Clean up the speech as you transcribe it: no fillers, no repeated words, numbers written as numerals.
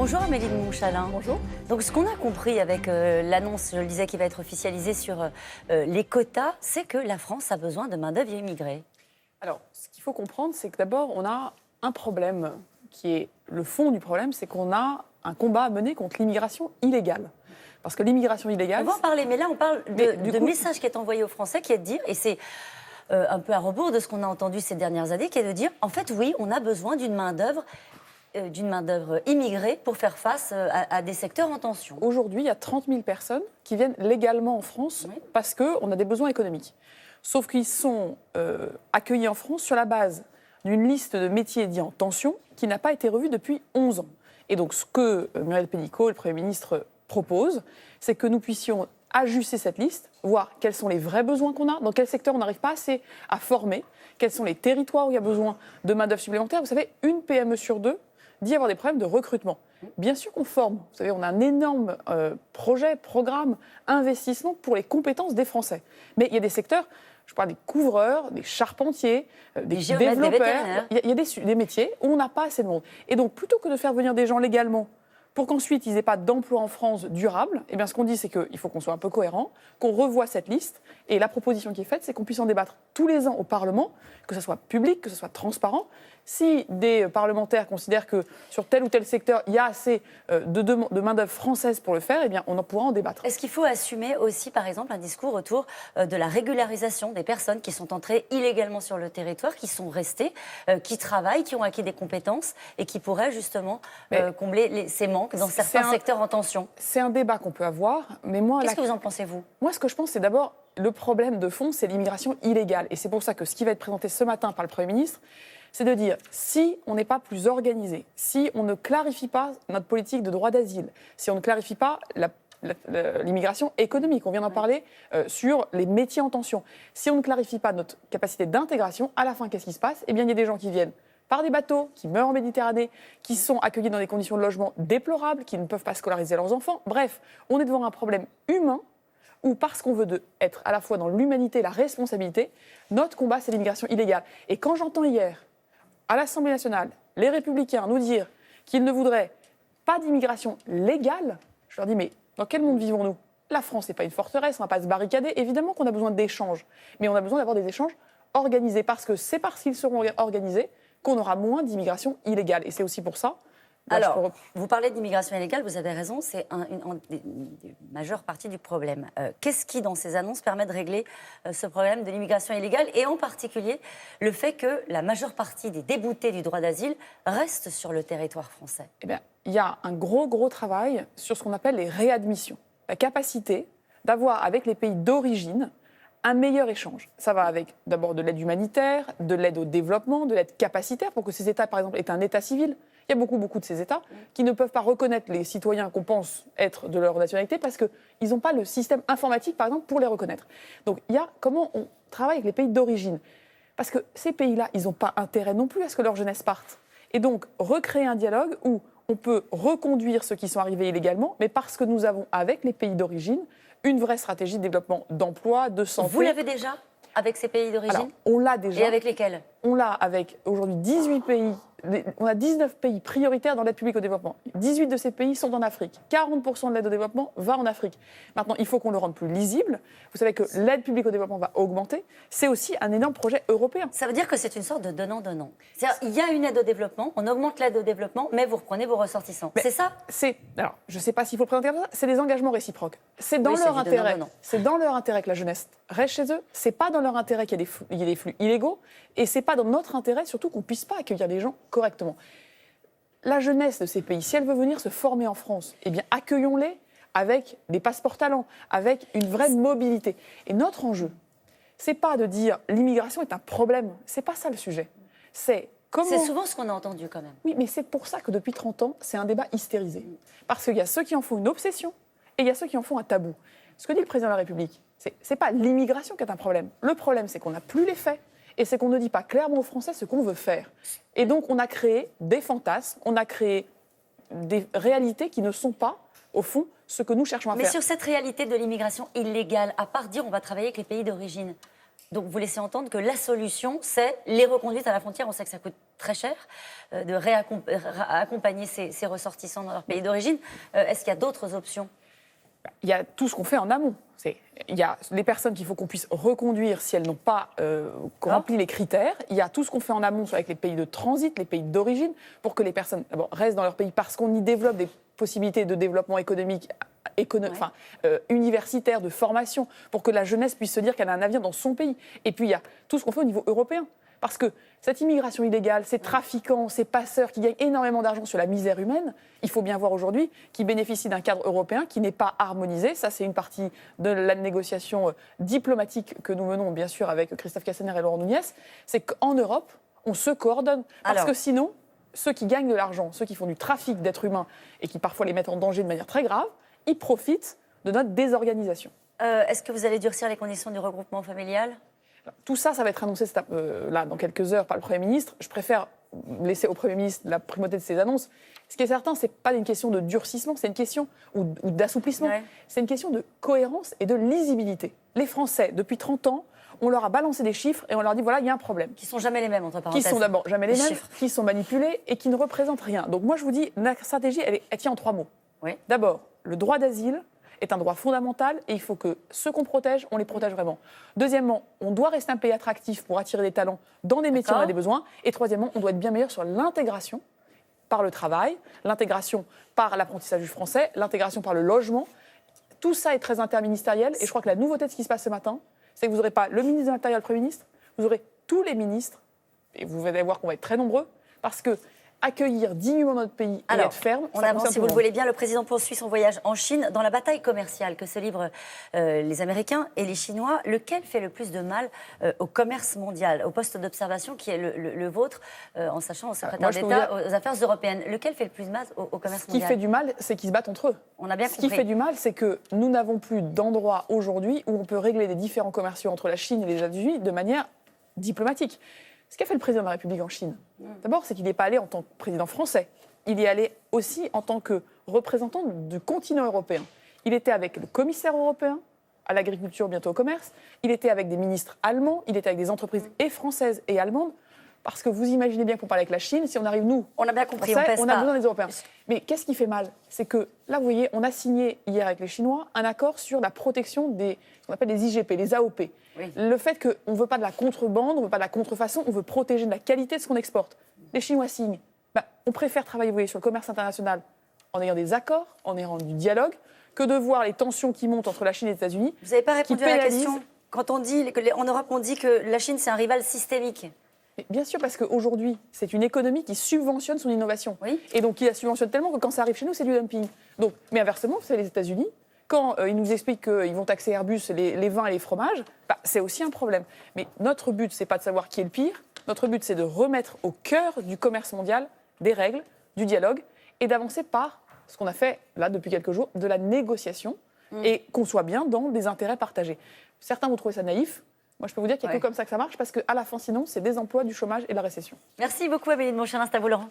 Bonjour Amélie de Montchalin. Bonjour. Donc ce qu'on a compris avec l'annonce, je le disais, qui va être officialisée sur les quotas, c'est que la France a besoin de main-d'œuvre immigrée. Alors, ce qu'il faut comprendre, c'est que d'abord, on a un problème qui est le fond du problème, c'est qu'on a un combat à mener contre l'immigration illégale. Parce que l'immigration illégale... On va en parler, mais là on parle de message qui est envoyé aux Français, qui est de dire, et c'est un peu à rebours de ce qu'on a entendu ces dernières années, qui est de dire, en fait oui, on a besoin d'une main-d'œuvre immigrée pour faire face à des secteurs en tension. Aujourd'hui, il y a 30 000 personnes qui viennent légalement en France parce qu'on a des besoins économiques. Sauf qu'ils sont accueillis en France sur la base d'une liste de métiers dits en tension qui n'a pas été revue depuis 11 ans. Et donc ce que Muriel Pénicaud, le Premier ministre, propose, c'est que nous puissions ajuster cette liste, voir quels sont les vrais besoins qu'on a, dans quel secteur on n'arrive pas assez à former, quels sont les territoires où il y a besoin de main-d'œuvre supplémentaire. Vous savez, une PME sur deux dit avoir des problèmes de recrutement. Bien sûr qu'on forme. Vous savez, on a un énorme projet, programme, investissement pour les compétences des Français. Mais il y a des secteurs, je parle des couvreurs, des charpentiers, des développeurs. Il y a des métiers où on n'a pas assez de monde. Et donc, plutôt que de faire venir des gens légalement pour qu'ensuite ils n'aient pas d'emploi en France durable, eh bien, ce qu'on dit, c'est qu'il faut qu'on soit un peu cohérent, qu'on revoie cette liste. Et la proposition qui est faite, c'est qu'on puisse en débattre tous les ans au Parlement, que ce soit public, que ce soit transparent. Si des parlementaires considèrent que sur tel ou tel secteur, il y a assez de main-d'œuvre française pour le faire, eh bien, on en pourra en débattre. Est-ce qu'il faut assumer aussi, par exemple, un discours autour de la régularisation des personnes qui sont entrées illégalement sur le territoire, qui sont restées, qui travaillent, qui ont acquis des compétences et qui pourraient justement combler ces manques dans certains secteurs en tension? C'est un débat qu'on peut avoir, mais moi... Qu'est-ce que vous en pensez, vous? Moi, ce que je pense, c'est d'abord, le problème de fond, c'est l'immigration illégale. Et c'est pour ça que ce qui va être présenté ce matin par le Premier ministre, c'est de dire, si on n'est pas plus organisé, si on ne clarifie pas notre politique de droit d'asile, si on ne clarifie pas l'immigration économique, on vient d'en parler, sur les métiers en tension, si on ne clarifie pas notre capacité d'intégration, à la fin, qu'est-ce qui se passe? Eh bien, il y a des gens qui viennent par des bateaux, qui meurent en Méditerranée, qui sont accueillis dans des conditions de logement déplorables, qui ne peuvent pas scolariser leurs enfants. Bref, on est devant un problème humain où, parce qu'on veut être à la fois dans l'humanité et la responsabilité, notre combat, c'est l'immigration illégale. Et quand j'entends hier, à l'Assemblée nationale, les Républicains nous dire qu'ils ne voudraient pas d'immigration légale, je leur dis, mais dans quel monde vivons-nous? La France n'est pas une forteresse, on ne va pas se barricader. Évidemment qu'on a besoin d'échanges, mais on a besoin d'avoir des échanges organisés, parce que c'est parce qu'ils seront organisés qu'on aura moins d'immigration illégale. Et c'est aussi pour ça... Alors, vous parlez d'immigration illégale, vous avez raison, c'est une majeure partie du problème. Qu'est-ce qui, dans ces annonces, permet de régler ce problème de l'immigration illégale, et en particulier le fait que la majeure partie des déboutés du droit d'asile restent sur le territoire français? Eh bien, il y a un gros travail sur ce qu'on appelle les réadmissions. La capacité d'avoir, avec les pays d'origine, un meilleur échange. Ça va avec d'abord de l'aide humanitaire, de l'aide au développement, de l'aide capacitaire, pour que ces États, par exemple, aient un État civil. Il y a beaucoup de ces États qui ne peuvent pas reconnaître les citoyens qu'on pense être de leur nationalité parce qu'ils n'ont pas le système informatique, par exemple, pour les reconnaître. Donc, il y a comment on travaille avec les pays d'origine. Parce que ces pays-là, ils n'ont pas intérêt non plus à ce que leur jeunesse parte. Et donc, recréer un dialogue où on peut reconduire ceux qui sont arrivés illégalement, mais parce que nous avons, avec les pays d'origine, une vraie stratégie de développement d'emploi, de santé. Vous l'avez déjà avec ces pays d'origine? Alors, on l'a déjà. Et avec lesquels? On l'a avec aujourd'hui 18 pays. On a 19 pays prioritaires dans l'aide publique au développement. 18 de ces pays sont en Afrique. 40% de l'aide au développement va en Afrique. Maintenant, il faut qu'on le rende plus lisible. Vous savez que l'aide publique au développement va augmenter. C'est aussi un énorme projet européen. Ça veut dire que c'est une sorte de donnant-donnant. C'est-à-dire, il y a une aide au développement, on augmente l'aide au développement, mais vous reprenez vos ressortissants. C'est ça? Alors, je ne sais pas s'il faut le présenter comme ça, c'est des engagements réciproques. C'est dans leur intérêt. C'est dans leur intérêt que la jeunesse reste chez eux. C'est pas dans leur intérêt qu'il y ait des flux illégaux. Et c'est pas dans notre intérêt, surtout, qu'on ne puisse pas accueillir les gens correctement. La jeunesse de ces pays, si elle veut venir se former en France, eh bien, accueillons-les avec des passeports talents, avec une vraie mobilité. Et notre enjeu, c'est pas de dire l'immigration est un problème. C'est pas ça le sujet. C'est souvent ce qu'on a entendu quand même. Oui, mais c'est pour ça que depuis 30 ans, c'est un débat hystérisé. Parce qu'il y a ceux qui en font une obsession et il y a ceux qui en font un tabou. Ce que dit le président de la République, c'est pas l'immigration qui est un problème. Le problème, c'est qu'on n'a plus les faits. Et c'est qu'on ne dit pas clairement aux Français ce qu'on veut faire. Et donc, on a créé des fantasmes, on a créé des réalités qui ne sont pas, au fond, ce que nous cherchons à faire. Mais sur cette réalité de l'immigration illégale, à part dire on va travailler avec les pays d'origine, donc vous laissez entendre que la solution, c'est les reconduites à la frontière, on sait que ça coûte très cher de réaccompagner ces ressortissants dans leur pays d'origine. Est-ce qu'il y a d'autres options ? Il y a tout ce qu'on fait en amont. Il y a les personnes qu'il faut qu'on puisse reconduire si elles n'ont pas rempli les critères. Il y a tout ce qu'on fait en amont avec les pays de transit, les pays d'origine, pour que les personnes restent dans leur pays parce qu'on y développe des possibilités de développement économique, universitaire, de formation, pour que la jeunesse puisse se dire qu'elle a un avenir dans son pays. Et puis il y a tout ce qu'on fait au niveau européen. Parce que cette immigration illégale, ces trafiquants, ces passeurs qui gagnent énormément d'argent sur la misère humaine, il faut bien voir aujourd'hui qu'ils bénéficient d'un cadre européen qui n'est pas harmonisé. Ça, c'est une partie de la négociation diplomatique que nous menons, bien sûr, avec Christophe Castaner et Laurent Nunez. C'est qu'en Europe, on se coordonne. Parce que sinon, ceux qui gagnent de l'argent, ceux qui font du trafic d'êtres humains et qui parfois les mettent en danger de manière très grave, ils profitent de notre désorganisation. Est-ce que vous allez durcir les conditions du regroupement familial ? Tout ça, ça va être annoncé là, dans quelques heures par le Premier ministre. Je préfère laisser au Premier ministre la primauté de ses annonces. Ce qui est certain, ce n'est pas une question de durcissement, c'est une question ou d'assouplissement. Ouais. C'est une question de cohérence et de lisibilité. Les Français, depuis 30 ans, on leur a balancé des chiffres et on leur dit voilà, il y a un problème. Qui ne sont jamais les mêmes, entre parenthèses. Qui sont d'abord jamais les mêmes, chiffres. Qui sont manipulés et qui ne représentent rien. Donc moi, je vous dis, la stratégie, elle tient en 3 mots. Oui. D'abord, le droit d'asile est un droit fondamental et il faut que ceux qu'on protège, on les protège vraiment. Deuxièmement, on doit rester un pays attractif pour attirer des talents dans des métiers où on a des besoins. Et troisièmement, on doit être bien meilleur sur l'intégration par le travail, l'intégration par l'apprentissage du français, l'intégration par le logement. Tout ça est très interministériel et je crois que la nouveauté de ce qui se passe ce matin, c'est que vous n'aurez pas le ministre de l'Intérieur, le Premier ministre, vous aurez tous les ministres, et vous allez voir qu'on va être très nombreux, parce que accueillir dignement notre pays et être ferme. On avance, si vous le voulez bien. Le président poursuit son voyage en Chine. Dans la bataille commerciale que se livrent les Américains et les Chinois, lequel fait le plus de mal au commerce mondial, au poste d'observation qui est le vôtre, en sachant au secrétaire d'État aux affaires européennes? Lequel fait le plus de mal au commerce mondial? Ce qui fait du mal, c'est qu'ils se battent entre eux. On a bien compris. Ce qui fait du mal, c'est que nous n'avons plus d'endroit aujourd'hui où on peut régler des différends commerciaux entre la Chine et les États-Unis de manière diplomatique. Ce qu'a fait le président de la République en Chine, d'abord, c'est qu'il n'est pas allé en tant que président français. Il y est allé aussi en tant que représentant du continent européen. Il était avec le commissaire européen à l'agriculture, bientôt au commerce. Il était avec des ministres allemands. Il était avec des entreprises et françaises et allemandes. Parce que vous imaginez bien qu'on parle avec la Chine, si on arrive, nous, on a bien compris, Français, on a besoin des Européens. Mais qu'est-ce qui fait mal? C'est que, là, vous voyez, on a signé hier avec les Chinois un accord sur la protection ce qu'on appelle les IGP, les AOP. Oui. Le fait qu'on ne veut pas de la contrebande, on ne veut pas de la contrefaçon, on veut protéger de la qualité de ce qu'on exporte. Les Chinois signent. On préfère travailler, vous voyez, sur le commerce international en ayant des accords, en ayant du dialogue, que de voir les tensions qui montent entre la Chine et les États-Unis. Vous n'avez pas répondu à la question. Quand on dit qu'en Europe, on dit que la Chine, c'est un rival systémique. Mais bien sûr, parce qu'aujourd'hui, c'est une économie qui subventionne son innovation. Oui. Et donc, qui la subventionne tellement que quand ça arrive chez nous, c'est du dumping. Donc, mais inversement, c'est les États-Unis. Quand ils nous expliquent qu'ils vont taxer Airbus, les vins et les fromages, c'est aussi un problème. Mais notre but, ce n'est pas de savoir qui est le pire. Notre but, c'est de remettre au cœur du commerce mondial des règles, du dialogue, et d'avancer par ce qu'on a fait, là, depuis quelques jours, de la négociation, et qu'on soit bien dans des intérêts partagés. Certains vont trouver ça naïf. Moi, je peux vous dire qu'il n'y a que comme ça que ça marche, parce qu'à la fin, sinon, c'est des emplois, du chômage et de la récession. Merci beaucoup, Amélie de Montchalin. C'est à vous, Laurent.